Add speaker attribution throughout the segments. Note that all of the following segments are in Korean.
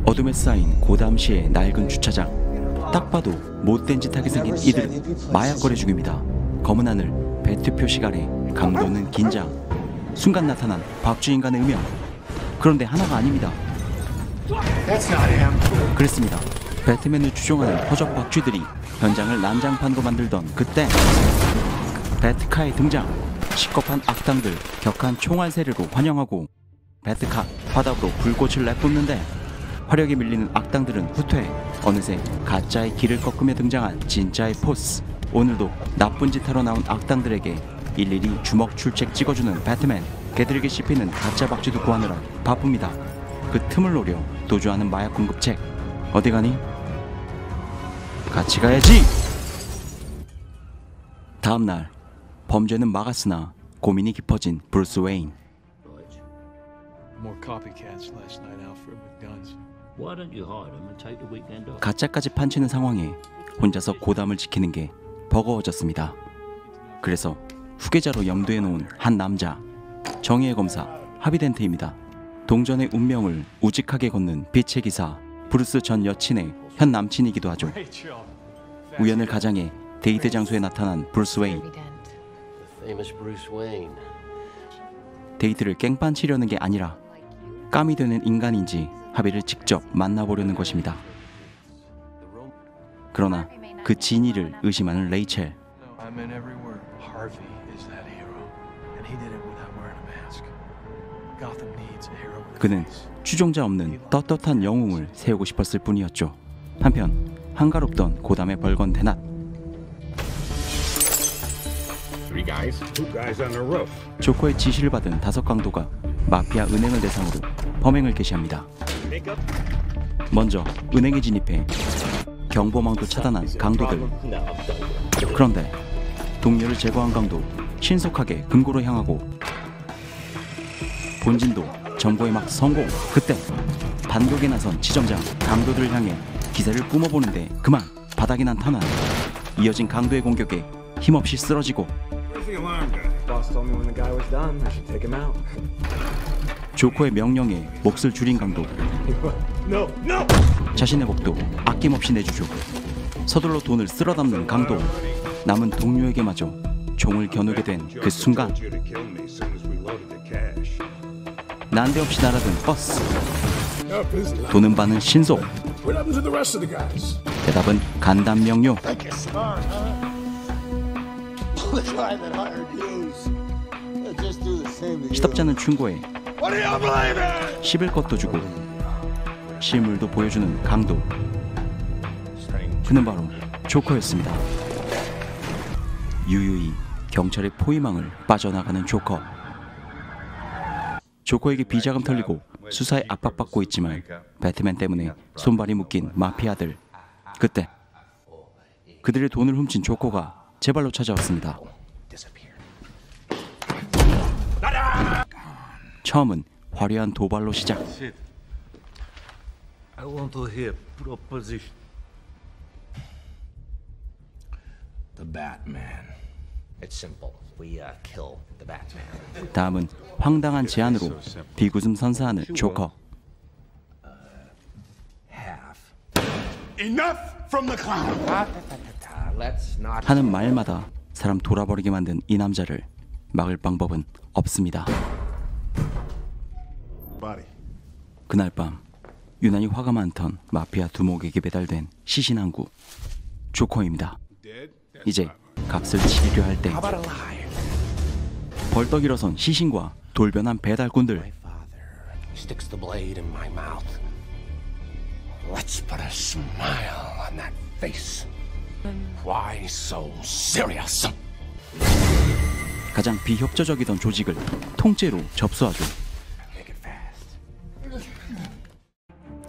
Speaker 1: 어둠에 쌓인 고담시의 낡은 주차장. 딱 봐도 못된 짓 하게 생긴 이들은 마약 거래 중입니다. 검은 하늘, 배트 표식 아래 강도는 긴장. 순간 나타난 박쥐인간의 음영. 그런데 하나가 아닙니다. 그랬습니다. 배트맨을 추종하는 허접 박쥐들이 현장을 난장판으로 만들던 그때 배트카의 등장. 시겁한 악당들 격한 총알 세례로 환영하고 배트카 바닥으로 불꽃을 내뿜는데 화력이 밀리는 악당들은 후퇴. 어느새 가짜의 길을 꺾으며 등장한 진짜의 포스. 오늘도 나쁜 짓 하러 나온 악당들에게 일일이 주먹 출책 찍어주는 배트맨. 개들에게 씹히는 가짜 박쥐도 구하느라 바쁩니다. 그 틈을 노려 도주하는 마약 공급책. 어디 가니? 같이 가야지! 다음날 범죄는 막았으나 고민이 깊어진 브루스 웨인. 가짜까지 판치는 상황에 혼자서 고담을 지키는 게 버거워졌습니다. 그래서 후계자로 염두에 놓은 한 남자, 정의의 검사 하비덴트입니다. 동전의 운명을 우직하게 걷는 빛의 기사, 브루스 전 여친의 현 남친이기도 하죠. 우연을 가장해 데이트 장소에 나타난 브루스 웨인. 데이트를 깽판치려는 게 아니라 깜이 되는 인간인지 하비를 직접 만나보려는 것입니다. 그러나 그 진위를 의심하는 레이첼. 그는 추종자 없는 떳떳한 영웅을 세우고 싶었을 뿐이었죠. 한편 한가롭던 고담의 벌건 대낮. 조커의 지시를 받은 5강도가 마피아 은행을 대상으로 범행을 개시합니다. 먼저 은행에 진입해 경보망도 차단한 강도들. 그런데 동료를 제거한 강도 신속하게 금고로 향하고 본진도 점거에 막 성공. 그때 단독에 나선 지점장 강도들을 향해 기세를 뿜어보는데 그만 바닥이 난 탄환. 이어진 강도의 공격에 힘없이 쓰러지고 조커의 명령에 몫을 줄인 강도. 자신의 목도 아낌없이 내주죠. 서둘러 돈을 쓸어 담는 강도. 남은 동료에게마저 총을 겨누게 된 그 순간 난데없이 날아든 버스. 돈은 받는 신속. 대답은 간단 명료. 시덥잖은 충고에 씹을 것도 주고 실물도 보여주는 강도. 그는 바로 조커였습니다. 유유히 경찰의 포위망을 빠져나가는 조커. 조커에게 비자금 털리고 수사에 압박받고 있지만 배트맨 때문에 손발이 묶인 마피아들. 그때 그들의 돈을 훔친 조커가 제 발로 찾아왔습니다. 처음은 화려한 도발로 시작. 다음은 황당한 제안으로 비웃음 선사하는 조커. 하는 말마다 사람 돌아버리게 만든 이 남자를 막을 방법은 없습니다. 그날 밤 유난히 화가 많던 마피아 두목에게 배달된 시신항구 조커입니다. 이제 값을 치르려 할 때 벌떡 일어선 시신과 돌변한 배달꾼들. 가장 비협조적이던 조직을 통째로 접수하죠.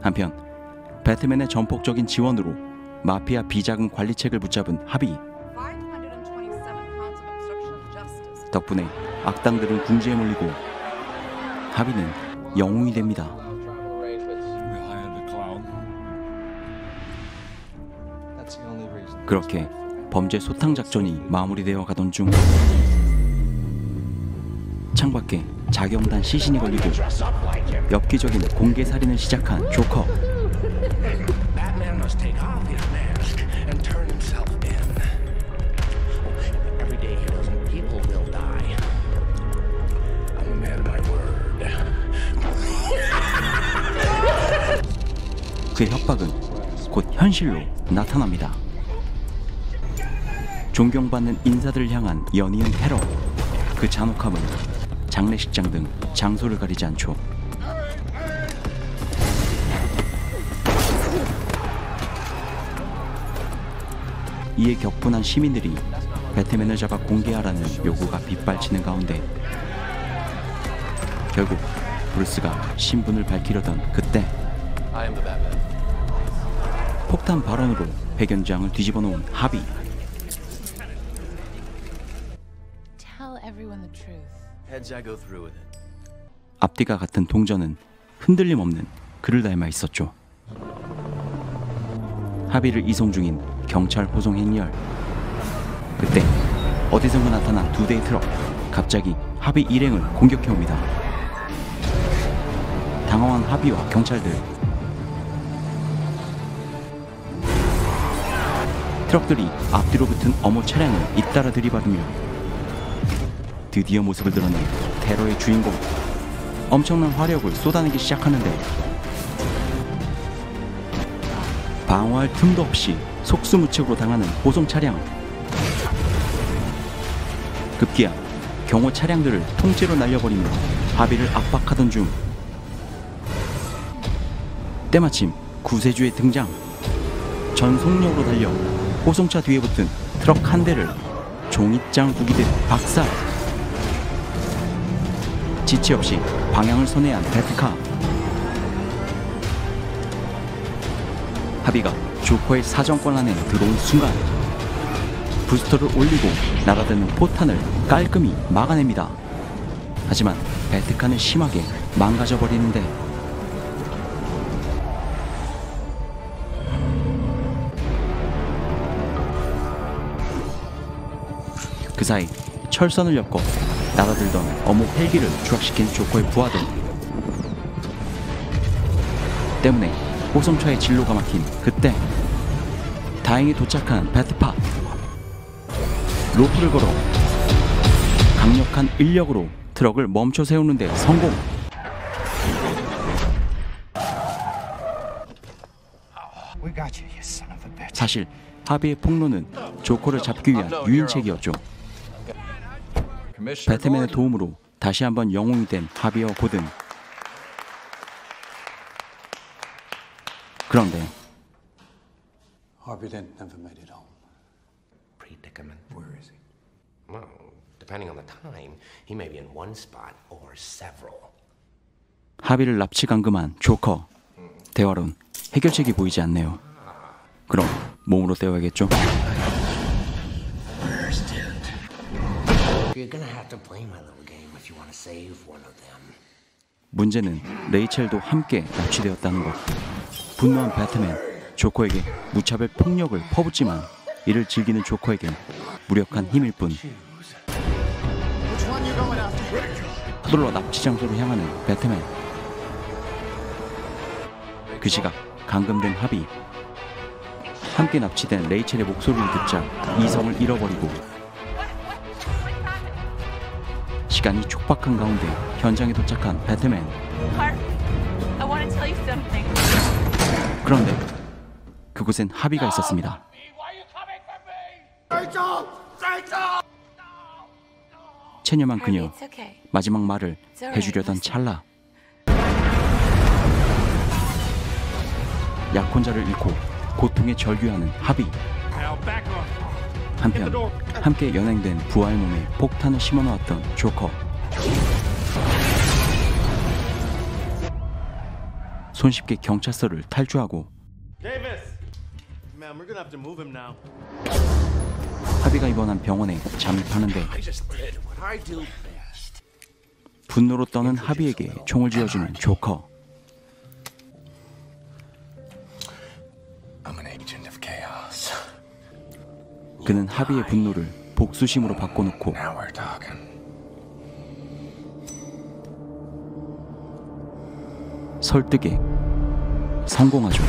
Speaker 1: 한편 배트맨의 전폭적인 지원으로 마피아 비자금 관리책을 붙잡은 하비. 덕분에 악당들은 궁지에 몰리고 하비는 영웅이 됩니다. 그렇게 범죄 소탕 작전이 마무리되어 가던 중 창밖에 자경단 시신이 걸리고 엽기적인 공개 살인을 시작한 조커.
Speaker 2: must take off his mask and turn himself in. Every day he doesn't, people will die. I'm a man of my word.
Speaker 1: 그의 협박은 곧 현실로 나타납니다. 존경받는 인사들을 향한 연이은 테러. 그 잔혹함은 장례식장 등 장소를 가리지 않죠. 이에 격분한 시민들이 배트맨을 잡아 공개하라는 요구가 빗발치는 가운데 결국 브루스가 신분을 밝히려던 그때 폭탄 발언으로 배경장을 뒤집어 놓은 하비. 앞뒤가 같은 동전은 흔들림 없는 그를 닮아 있었죠. 하비를 이송 중인 경찰 호송 행렬. 그때 어디선가 나타난 두 대의 트럭. 갑자기 하비 일행을 공격해옵니다. 당황한 하비와 경찰들. 트럭들이 앞뒤로 붙은 어머 차량을 잇따라 들이받으며 드디어 모습을 드러낸 테러의 주인공. 엄청난 화력을 쏟아내기 시작하는데 방어할 틈도 없이 속수무책으로 당하는 호송 차량. 급기야 경호 차량들을 통째로 날려버리며 하비를 압박하던 중 때마침 구세주의 등장. 전 속력으로 달려 호송차 뒤에 붙은 트럭 한 대를 종잇장 구기듯 박살. 지체 없이 방향을 선회한 배트카. 하비가 조커의 사정권 안에 들어온 순간 부스터를 올리고 날아드는 포탄을 깔끔히 막아냅니다. 하지만 배트카는 심하게 망가져버리는데 그 사이 철선을 엮어 날아들던 어묵 헬기를 추락시킨 조커의 부하들 때문에 호송차의 진로가 막힌 그때 다행히 도착한 배트파. 로프를 걸어 강력한 인력으로 트럭을 멈춰 세우는 데 성공. 사실 하비의 폭로는 조커를 잡기 위한 유인책이었죠. 배트맨의 도움으로 다시 한번 영웅이 된 하비와 고든. 그런데
Speaker 3: Harvey Dent never made it home.
Speaker 2: Predicament. Where is he? Well, depending on the time, he may be in one spot or several.
Speaker 1: 하비를 납치 감금한 조커. 대화론 해결책이 보이지 않네요. 그럼 몸으로 때워야겠죠.
Speaker 2: You're gonna have to play my little game if you want to save one of them.
Speaker 1: 문제는 레이첼도 함께 납치되었다는 것. 분노한 배트맨, 조커에게 무차별 폭력을 퍼붓지만 이를 즐기는 조커에겐 무력한 힘일 뿐. 서둘러 납치 장소로 향하는 배트맨. 그 시각 감금된 하비. 함께 납치된 레이첼의 목소리를 듣자 이성을 잃어버리고 시간이 촉박한 가운데 현장에 도착한 배트맨. 그런데 그곳엔 하비가 있었습니다. 체념한 그녀. 마지막 말을 해주려던 찰나 약혼자를 잃고 고통에 절규하는 하비. 한편 함께 연행된 부하의 몸에 폭탄을 심어놓았던 조커. 손쉽게 경찰서를 탈주하고 하비가 입원한 병원에 잠입하는데 분노로 떠는 하비에게 총을 쥐어주는 조커. 그는 하비의 분노를 복수심으로 바꿔놓고 설득에 성공하죠.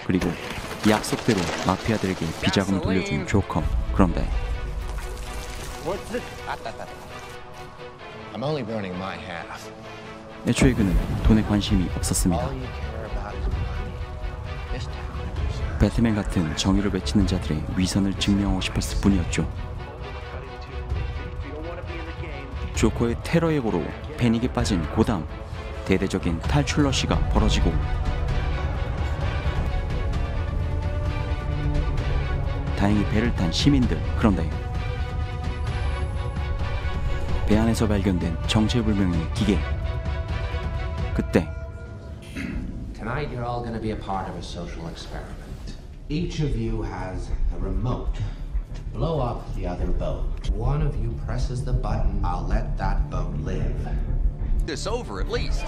Speaker 1: 그리고 약속대로 마피아들에게 비자금 돌려준 조커. 그런데
Speaker 2: I'm only burning my half.
Speaker 1: 애초에 그는 돈에 관심이 없었습니다.
Speaker 2: All you care about is money. This town.
Speaker 1: 배트맨 같은 정의를 외치는 자들의 위선을 증명하고 싶었을 뿐이었죠. 조커의 테러 예고로 패닉에 빠진 고담, 대대적인 탈출 러시가 벌어지고 다행히 배를 탄 시민들. 그런데 배 안에서 발견된 정체불명의 기계. 그때
Speaker 3: Tonight you're all going to be a part of a social experiment. Each of you has a remote. Blow up the other boat. One of you presses the button, I'll let that boat live.
Speaker 4: This over at least.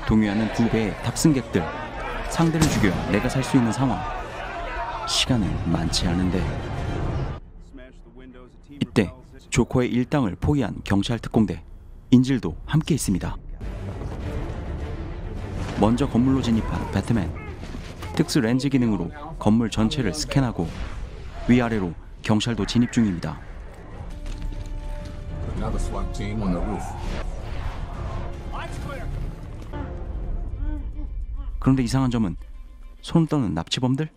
Speaker 1: 동요하는 두 배의 탑승객들. 상대를 죽여야 내가 살 수 있는 상황. 시간은 많지 않은데 이때 조커의 일당을 포기한 경찰 특공대 인질도 함께 있습니다. 먼저 건물로 진입한 배트맨. 특수 렌즈 기능으로 건물 전체를 스캔하고 위아래로 경찰도 진입 중입니다.
Speaker 4: Another SWAT team on the roof.
Speaker 1: 그런데 이상한 점은 손 떠는 납치범들?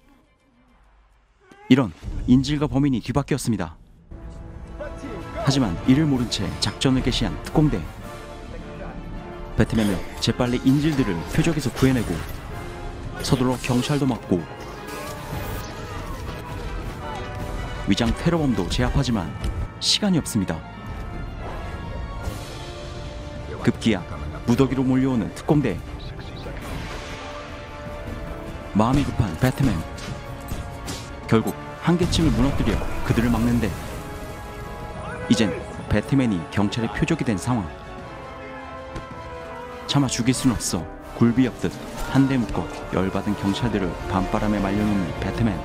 Speaker 1: 이런, 인질과 범인이 뒤바뀌었습니다. 하지만 이를 모른 채 작전을 개시한 특공대. 배트맨은 재빨리 인질들을 표적에서 구해내고 서둘러 경찰도 막고 위장 테러범도 제압하지만 시간이 없습니다. 급기야 무더기로 몰려오는 특공대. 마음이 급한 배트맨. 결국 한계층을 무너뜨려 그들을 막는데 이젠 배트맨이 경찰의 표적이 된 상황. 차마 죽일 순 없어 굴비엎듯 한 대 묶어 열받은 경찰들을 밤바람에 말려놓는 배트맨.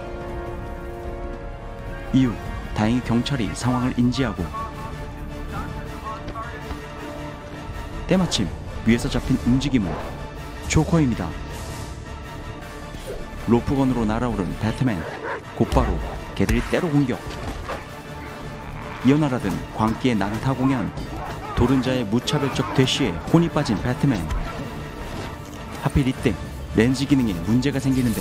Speaker 1: 이후 다행히 경찰이 상황을 인지하고 때마침 위에서 잡힌 움직임은 조커입니다. 로프건으로 날아오른 배트맨. 곧바로 개들이 때로 공격. 이어나라든 광기의 난타 공연. 도른자의 무차별적 대시에 혼이 빠진 배트맨. 하필 이때 렌즈 기능에 문제가 생기는데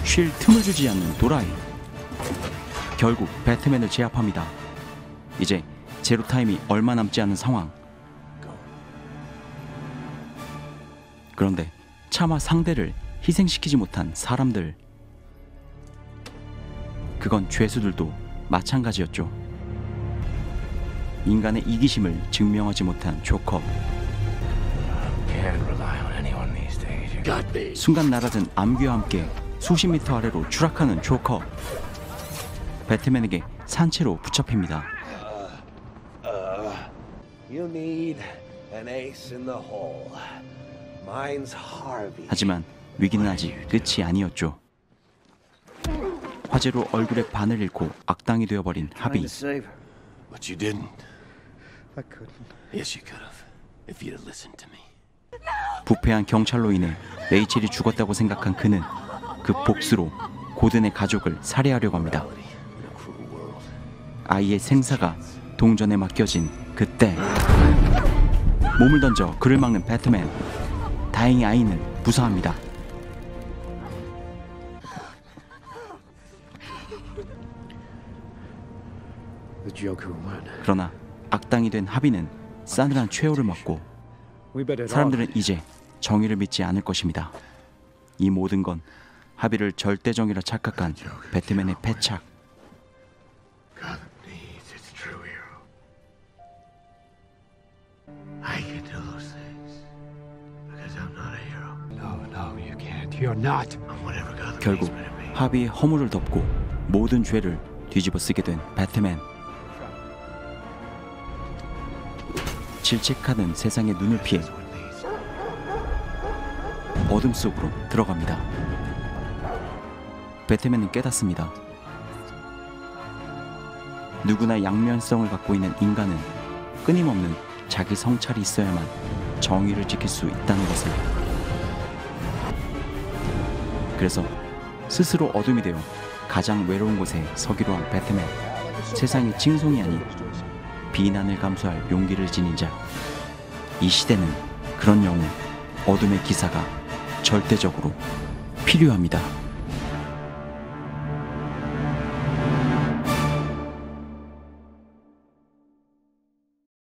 Speaker 1: 쉴 틈을 주지 않는 도라이. 결국 배트맨을 제압합니다. 이제 제로타임이 얼마 남지 않은 상황. 그런데 차마 상대를 희생시키지 못한 사람들. 그건 죄수들도 마찬가지였죠. 인간의 이기심을 증명하지 못한 조커.
Speaker 2: Can't rely on anyone these days. You got me.
Speaker 1: 순간 날아든 암기와 함께 수십 미터 아래로 추락하는 조커. 배트맨에게 산채로 붙잡힙니다.
Speaker 5: You need an ace in the hole. Mine's Harvey.
Speaker 1: 하지만 위기는 아직 끝이 아니었죠. 화재로 얼굴의 반을 잃고 악당이 되어버린 하비.
Speaker 5: Save her.
Speaker 2: But you didn't.
Speaker 5: I couldn't.
Speaker 2: Yes, you could have. If you'd have listened to me.
Speaker 1: 부패한 경찰로 인해 레이첼이 죽었다고 생각한 그는 그 복수로 고든의 가족을 살해하려고 합니다.
Speaker 2: In a cruel world.
Speaker 1: 아이의 생사가 동전에 맡겨진 그때 몸을 던져 그를 막는 배트맨. 다행히 아이는 무사합니다.
Speaker 5: The Joker won.
Speaker 1: 그러나 악당이 된 하비는 싸늘한 최후를 맞고
Speaker 5: We better
Speaker 1: 사람들은 이제 정의를 믿지 않을 것입니다. 이 모든 건 하비를 절대정의라 착각한 배트맨의 패착.
Speaker 2: God needs its true hero. I can do those things because I'm not a hero.
Speaker 5: No, you can't. You're not.
Speaker 2: I'm whatever God
Speaker 1: 결국
Speaker 2: makes me to be.
Speaker 1: 하비의 허물을 덮고 모든 죄를 뒤집어 쓰게 된 배트맨. 질책하는 세상의 눈을 피해 어둠 속으로 들어갑니다. 배트맨은 깨닫습니다. 누구나 양면성을 갖고 있는 인간은 끊임없는 자기 성찰이 있어야만 정의를 지킬 수 있다는 것을. 그래서 스스로 어둠이 되어 가장 외로운 곳에 서기로 한 배트맨. 세상의 칭송이 아닌 비난을 감수할 용기를 지닌 자. 이 시대는 그런 영웅, 어둠의 기사가 절대적으로 필요합니다.